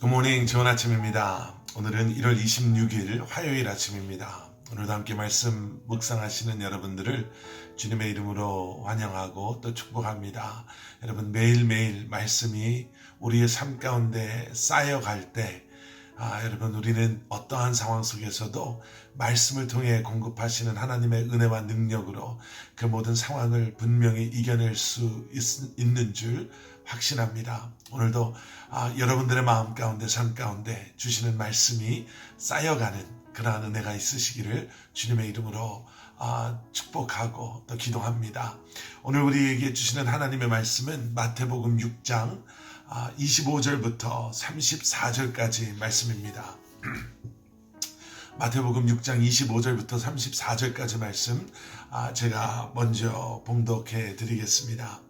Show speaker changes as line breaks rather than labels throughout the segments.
굿모닝, 좋은 아침입니다. 오늘은 1월 26일 화요일 아침입니다. 오늘도 함께 말씀 묵상하시는 여러분들을 주님의 이름으로 환영하고 또 축복합니다. 여러분, 매일매일 말씀이 우리의 삶 가운데 쌓여갈 때 여러분, 우리는 어떠한 상황 속에서도 말씀을 통해 공급하시는 하나님의 은혜와 능력으로 그 모든 상황을 분명히 이겨낼 수 있는 줄 확신합니다. 오늘도 여러분들의 마음 가운데, 삶 가운데 주시는 말씀이 쌓여가는 그러한 은혜가 있으시기를 주님의 이름으로 축복하고 또 기도합니다. 오늘 우리에게 주시는 하나님의 말씀은 마태복음 6장 25절부터 34절까지 말씀입니다. 마태복음 6장 25절부터 34절까지 말씀 제가 먼저 봉독해 드리겠습니다.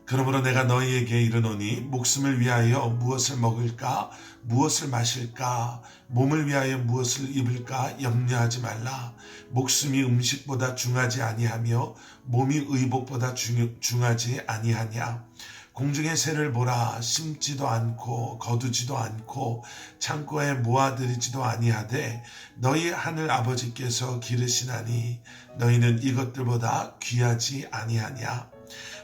그러므로 내가 너희에게 이르노니 목숨을 위하여 무엇을 먹을까 무엇을 마실까 몸을 위하여 무엇을 입을까 염려하지 말라. 목숨이 음식보다 중하지 아니하며 몸이 의복보다 중하지 아니하냐. 공중의 새를 보라. 심지도 않고 거두지도 않고 창고에 모아들이지도 아니하되 너희 하늘 아버지께서 기르시나니 너희는 이것들보다 귀하지 아니하냐.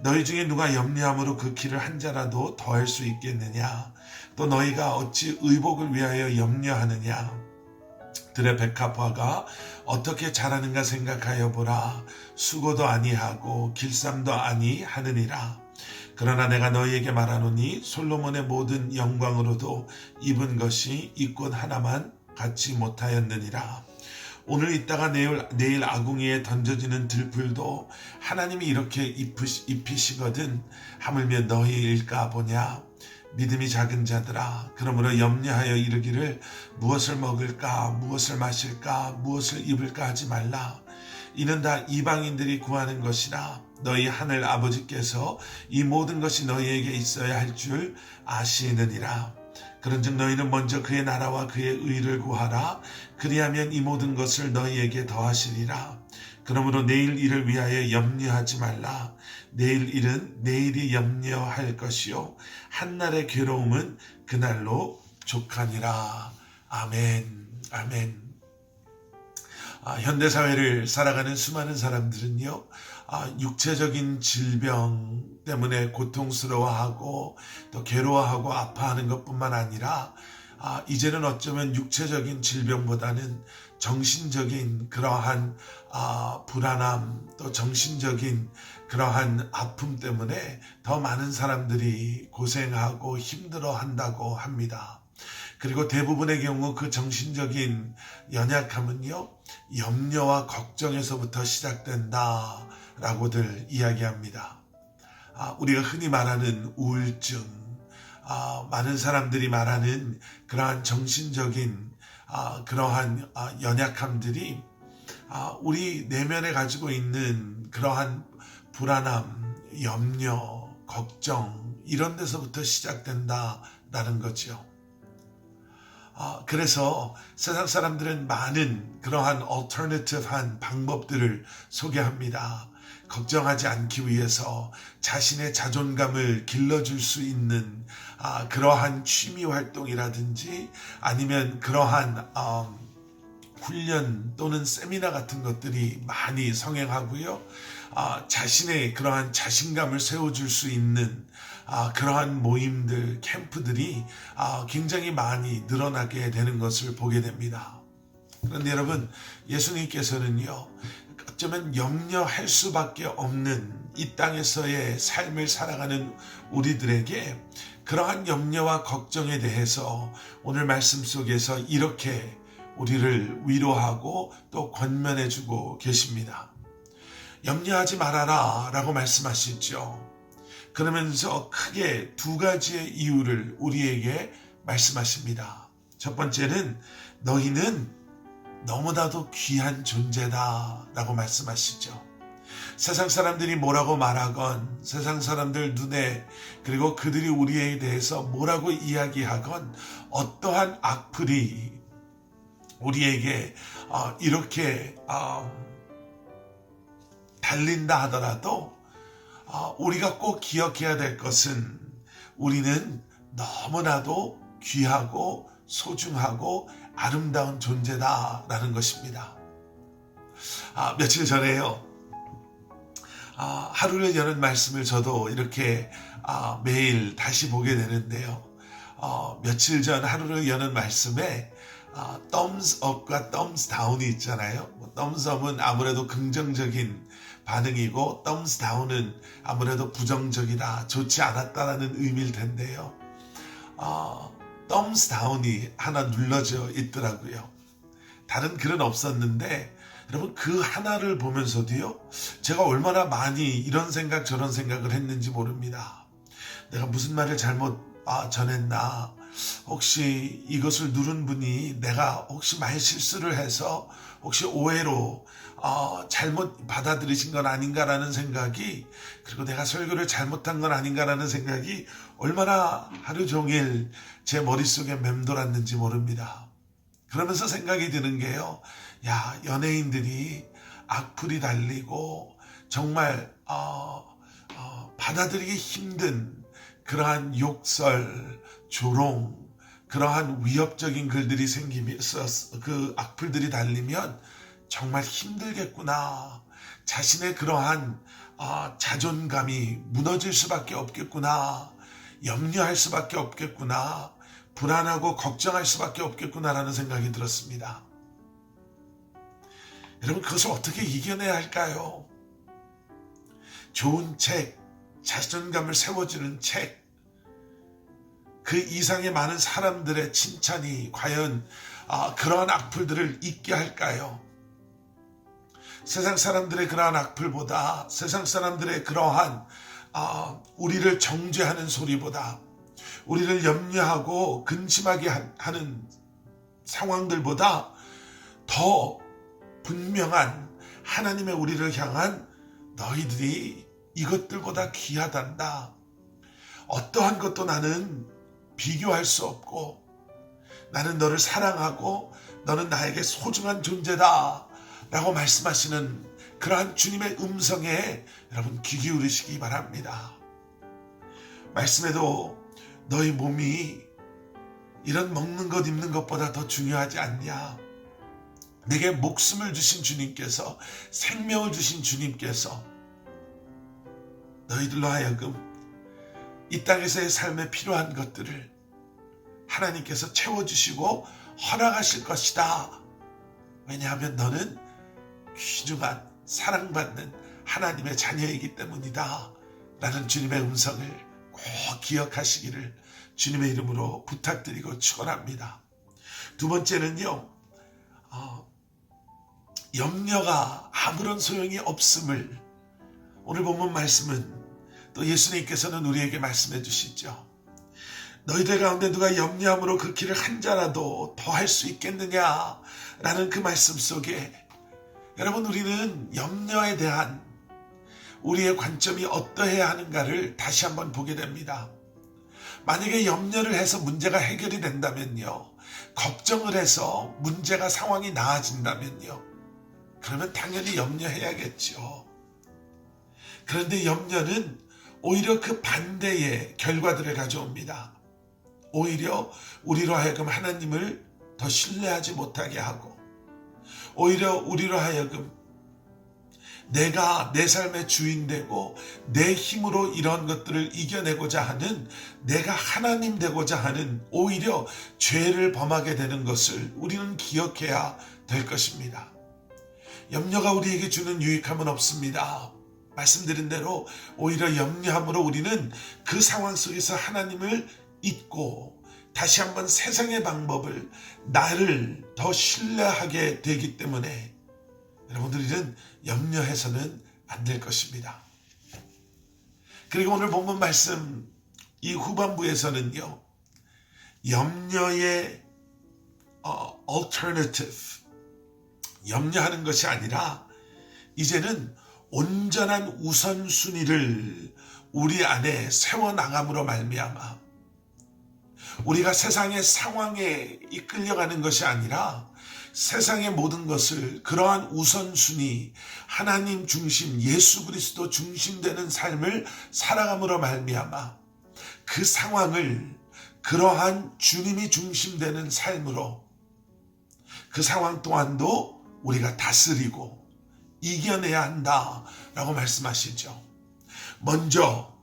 너희 중에 누가 염려함으로 그 키를 한 자라도 더할 수 있겠느냐. 또 너희가 어찌 의복을 위하여 염려하느냐. 들의 백합화가 어떻게 자라는가 생각하여 보라. 수고도 아니하고 길쌈도 아니하느니라. 그러나 내가 너희에게 말하노니 솔로몬의 모든 영광으로도 입은 것이 이꽃 하나만 갖지 못하였느니라. 오늘 있다가 내일 아궁이에 던져지는 들풀도 하나님이 이렇게 입히시거든 하물며 너희일까 보냐. 믿음이 작은 자들아, 그러므로 염려하여 이르기를 무엇을 먹을까 무엇을 마실까 무엇을 입을까 하지 말라. 이는 다 이방인들이 구하는 것이라. 너희 하늘 아버지께서 이 모든 것이 너희에게 있어야 할 줄 아시느니라. 그런즉 너희는 먼저 그의 나라와 그의 의를 구하라. 그리하면 이 모든 것을 너희에게 더하시리라. 그러므로 내일 일을 위하여 염려하지 말라. 내일 일은 내일이 염려할 것이요 한날의 괴로움은 그날로 족하니라. 아멘. 아멘. 현대사회를 살아가는 수많은 사람들은요, 육체적인 질병 때문에 고통스러워하고 또 괴로워하고 아파하는 것뿐만 아니라 이제는 어쩌면 육체적인 질병보다는 정신적인 그러한 불안함 또 정신적인 그러한 아픔 때문에 더 많은 사람들이 고생하고 힘들어한다고 합니다. 그리고 대부분의 경우 그 정신적인 연약함은요, 염려와 걱정에서부터 시작된다 라고들 이야기합니다. 우리가 흔히 말하는 우울증, 많은 사람들이 말하는 그러한 정신적인 그러한 연약함들이 우리 내면에 가지고 있는 그러한 불안함, 염려, 걱정 이런 데서부터 시작된다라는 거죠. 그래서 세상 사람들은 많은 그러한 얼터너티브한 방법들을 소개합니다. 걱정하지 않기 위해서 자신의 자존감을 길러줄 수 있는 그러한 취미 활동이라든지 아니면 그러한 훈련 또는 세미나 같은 것들이 많이 성행하고요. 자신의 그러한 자신감을 세워줄 수 있는 그러한 모임들, 캠프들이 굉장히 많이 늘어나게 되는 것을 보게 됩니다. 그런데 여러분, 예수님께서는요, 어쩌면 염려할 수밖에 없는 이 땅에서의 삶을 살아가는 우리들에게 그러한 염려와 걱정에 대해서 오늘 말씀 속에서 이렇게 우리를 위로하고 또 권면해주고 계십니다. 염려하지 말아라 라고 말씀하시죠. 그러면서 크게 두 가지의 이유를 우리에게 말씀하십니다. 첫 번째는 너희는 너무나도 귀한 존재다 라고 말씀하시죠. 세상 사람들이 뭐라고 말하건 세상 사람들 눈에 그리고 그들이 우리에 대해서 뭐라고 이야기하건 어떠한 악플이 우리에게 이렇게 달린다 하더라도 우리가 꼭 기억해야 될 것은 우리는 너무나도 귀하고 소중하고 아름다운 존재다라는 것입니다. 며칠 전에요. 하루를 여는 말씀을 저도 이렇게 매일 다시 보게 되는데요. 며칠 전 하루를 여는 말씀에 thumbs up과 thumbs down이 있잖아요. thumbs up은 아무래도 긍정적인 반응이고 thumbs down은 아무래도 부정적이다, 좋지 않았다라는 의미일 텐데요. thumbs down이 하나 눌러져 있더라고요. 다른 글은 없었는데 여러분 그 하나를 보면서도요, 제가 얼마나 많이 이런 생각 저런 생각을 했는지 모릅니다. 내가 무슨 말을 잘못 전했나, 혹시 이것을 누른 분이 내가 혹시 말 실수를 해서 혹시 오해로 잘못 받아들이신 건 아닌가라는 생각이, 그리고 내가 설교를 잘못한 건 아닌가라는 생각이 얼마나 하루 종일 제 머릿속에 맴돌았는지 모릅니다. 그러면서 생각이 드는 게요, 야, 연예인들이 악플이 달리고 정말 받아들이기 힘든 그러한 욕설, 조롱, 그러한 위협적인 글들이 생기면서 그 악플들이 달리면 정말 힘들겠구나, 자신의 그러한 자존감이 무너질 수밖에 없겠구나, 염려할 수밖에 없겠구나, 불안하고 걱정할 수밖에 없겠구나라는 생각이 들었습니다. 여러분, 그것을 어떻게 이겨내야 할까요? 좋은 책, 자존감을 세워주는 책, 그 이상의 많은 사람들의 칭찬이 과연 그러한 악플들을 잊게 할까요? 세상 사람들의 그러한 악플보다, 세상 사람들의 그러한 우리를 정죄하는 소리보다, 우리를 염려하고 근심하게 하는 상황들보다 더 분명한 하나님의 우리를 향한 너희들이 이것들보다 귀하단다, 어떠한 것도 나는 비교할 수 없고, 나는 너를 사랑하고 너는 나에게 소중한 존재다 라고 말씀하시는 그러한 주님의 음성에 여러분 귀 기울이시기 바랍니다. 말씀에도 너희 몸이 이런 먹는 것 입는 것보다 더 중요하지 않냐, 내게 목숨을 주신 주님께서, 생명을 주신 주님께서 너희들로 하여금 이 땅에서의 삶에 필요한 것들을 하나님께서 채워주시고 허락하실 것이다. 왜냐하면 너는 귀중한 사랑받는 하나님의 자녀이기 때문이다 라는 주님의 음성을 꼭 기억하시기를 주님의 이름으로 부탁드리고 축원합니다. 두 번째는요, 염려가 아무런 소용이 없음을 오늘 본문 말씀은 또 예수님께서는 우리에게 말씀해 주시죠. 너희들 가운데 누가 염려함으로 그 길을 한 자라도 더 할 수 있겠느냐라는 그 말씀 속에 여러분, 우리는 염려에 대한 우리의 관점이 어떠해야 하는가를 다시 한번 보게 됩니다. 만약에 염려를 해서 문제가 해결이 된다면요, 걱정을 해서 문제가 상황이 나아진다면요, 그러면 당연히 염려해야겠죠. 그런데 염려는 오히려 그 반대의 결과들을 가져옵니다. 오히려 우리로 하여금 하나님을 더 신뢰하지 못하게 하고, 오히려 우리로 하여금 내가 내 삶의 주인 되고 내 힘으로 이런 것들을 이겨내고자 하는, 내가 하나님 되고자 하는 오히려 죄를 범하게 되는 것을 우리는 기억해야 될 것입니다. 염려가 우리에게 주는 유익함은 없습니다. 말씀드린 대로 오히려 염려함으로 우리는 그 상황 속에서 하나님을 잊고 다시 한번 세상의 방법을, 나를 더 신뢰하게 되기 때문에 여러분들은 염려해서는 안 될 것입니다. 그리고 오늘 본문 말씀 이 후반부에서는요, 염려의 alternative, 염려하는 것이 아니라 이제는 온전한 우선순위를 우리 안에 세워나감으로 말미암아 우리가 세상의 상황에 이끌려가는 것이 아니라 세상의 모든 것을 그러한 우선순위, 하나님 중심, 예수 그리스도 중심되는 삶을 살아감으로 말미암아 그 상황을, 그러한 주님이 중심되는 삶으로 그 상황 또한도 우리가 다스리고 이겨내야 한다라고 말씀하시죠. 먼저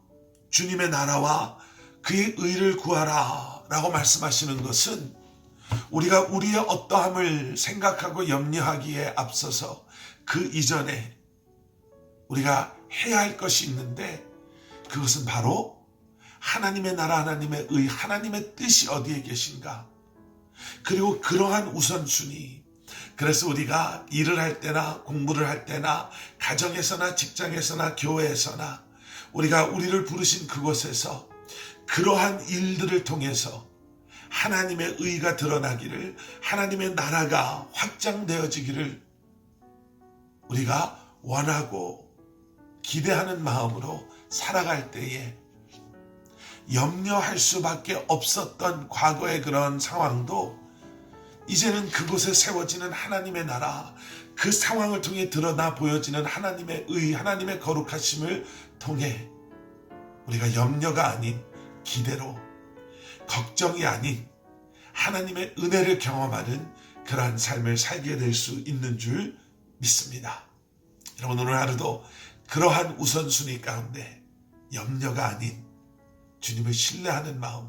주님의 나라와 그의 의를 구하라 라고 말씀하시는 것은 우리가 우리의 어떠함을 생각하고 염려하기에 앞서서 그 이전에 우리가 해야 할 것이 있는데, 그것은 바로 하나님의 나라, 하나님의 의, 하나님의 뜻이 어디에 계신가, 그리고 그러한 우선순위. 그래서 우리가 일을 할 때나 공부를 할 때나 가정에서나 직장에서나 교회에서나 우리가 우리를 부르신 그곳에서 그러한 일들을 통해서 하나님의 의가 드러나기를, 하나님의 나라가 확장되어지기를 우리가 원하고 기대하는 마음으로 살아갈 때에 염려할 수밖에 없었던 과거의 그런 상황도 이제는 그곳에 세워지는 하나님의 나라, 그 상황을 통해 드러나 보여지는 하나님의 의, 하나님의 거룩하심을 통해 우리가 염려가 아닌 기대로, 걱정이 아닌 하나님의 은혜를 경험하는 그러한 삶을 살게 될 수 있는 줄 믿습니다. 여러분, 오늘 하루도 그러한 우선순위 가운데 염려가 아닌 주님을 신뢰하는 마음,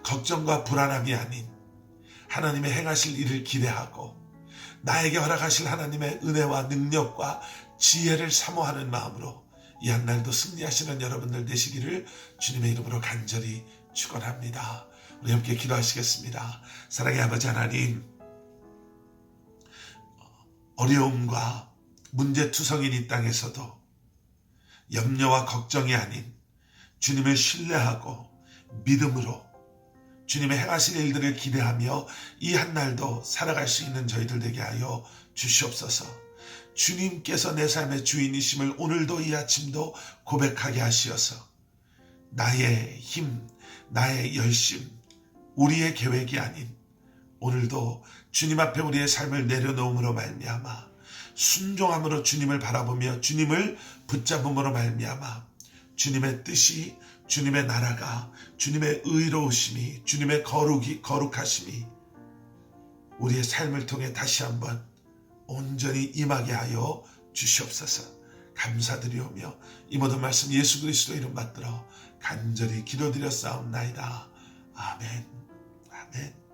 걱정과 불안함이 아닌 하나님의 행하실 일을 기대하고 나에게 허락하실 하나님의 은혜와 능력과 지혜를 사모하는 마음으로 이 한날도 승리하시는 여러분들 되시기를 주님의 이름으로 간절히 축원합니다. 우리 함께 기도하시겠습니다. 사랑의 아버지 하나님, 어려움과 문제투성인 이 땅에서도 염려와 걱정이 아닌 주님을 신뢰하고 믿음으로 주님의 행하실 일들을 기대하며 이 한날도 살아갈 수 있는 저희들 되게 하여 주시옵소서. 주님께서 내 삶의 주인이심을 오늘도 이 아침도 고백하게 하시어서 나의 힘, 나의 열심, 우리의 계획이 아닌 오늘도 주님 앞에 우리의 삶을 내려놓음으로 말미암아 순종함으로 주님을 바라보며 주님을 붙잡음으로 말미암아 주님의 뜻이, 주님의 나라가, 주님의 의로우심이, 주님의 거룩하심이 우리의 삶을 통해 다시 한번 온전히 임하게 하여 주시옵소서. 감사드리오며 이 모든 말씀 예수 그리스도 이름 받들어 간절히 기도드렸사옵나이다. 아멘. 아멘.